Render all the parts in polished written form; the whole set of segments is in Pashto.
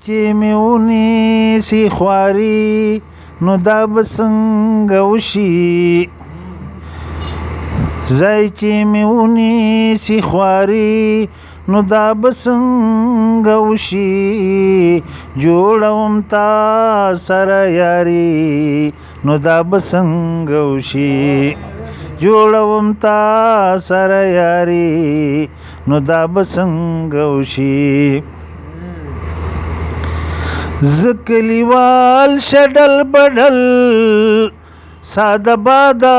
چې مې ونیسي خواري نو دا به څنګه وشي ځای چې مې ونیسي خواري نو دا به څنګه وشي جوړوم تا سره یاري نو دا به څنګه وشي جوړوم تا سره یاري نو دا به څنګه وشي زه کلیوال شډل بډل ساده باده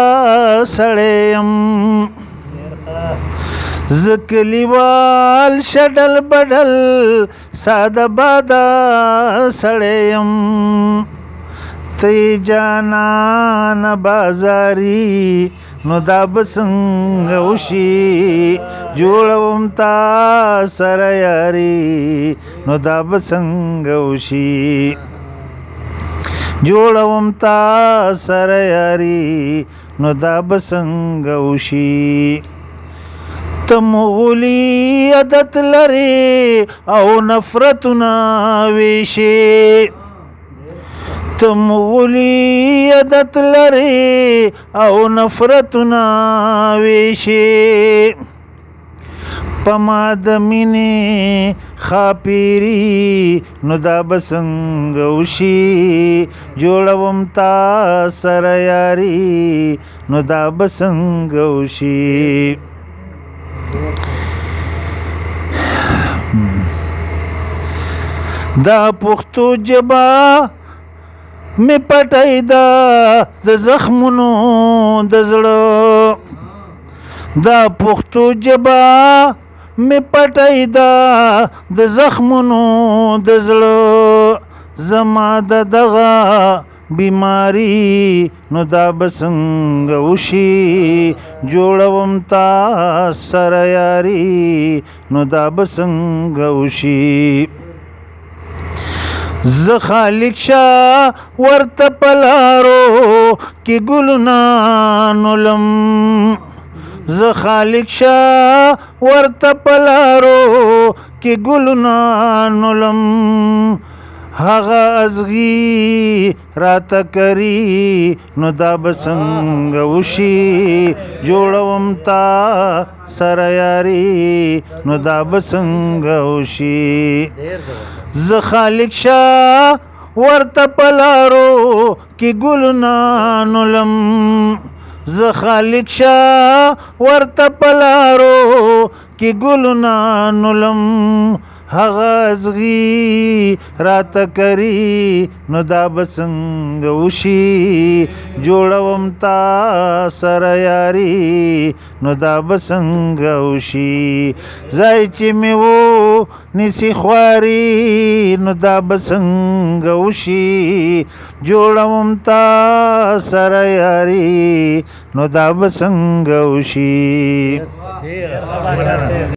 سړی یم زه کلیوال شډل بډل ساده باده سړی یم ته یې جانان بازاري نو دا به څنګه وشي جوړوم تا سره یاري نو دا به څنګه وشي جوړوم تا سره یاري نو دا به څنګه وشي ته مغولي عادت لرې او نفرتونه ویشې ته مغولي عادت لرې او نفرتونه ویشې په ما د مینې خاپیري نو دا به څنګه وشي جوړوم تا سره یاري نو دا به څنګه وشي دا پښتو ژبه مې پټی ده د زخمونو د زړه دا پښتو ژبه مې پټی ده د زخمونو د زړه زما د دغه بیماری نو دا به څنګه وشي جوړوم تا سره یاري نو دا به څنګه وشي زه خالق شاه ورته په لارو کې ګلونه نولم زه خالق شاه ورته په لارو کې ګلونه نولم هغه ازغي راته کری نو دا به څنګه وشي جوړوم تا سره یاري نو دا به څنګه وشي زه خالق شاه ورته په لارو کې ګلونه نولم زه خالق شاه ورته په لارو کې ګلونه نولم هغه ازغي راته کری نو دا به څنګه وشي جوړوم تا سره یاري نو دا به څنګه وشي ځای چې مې ونیسي خواري نو دا به څنګه وشي جوړوم تا سره یاري نو دا به څنګه وشي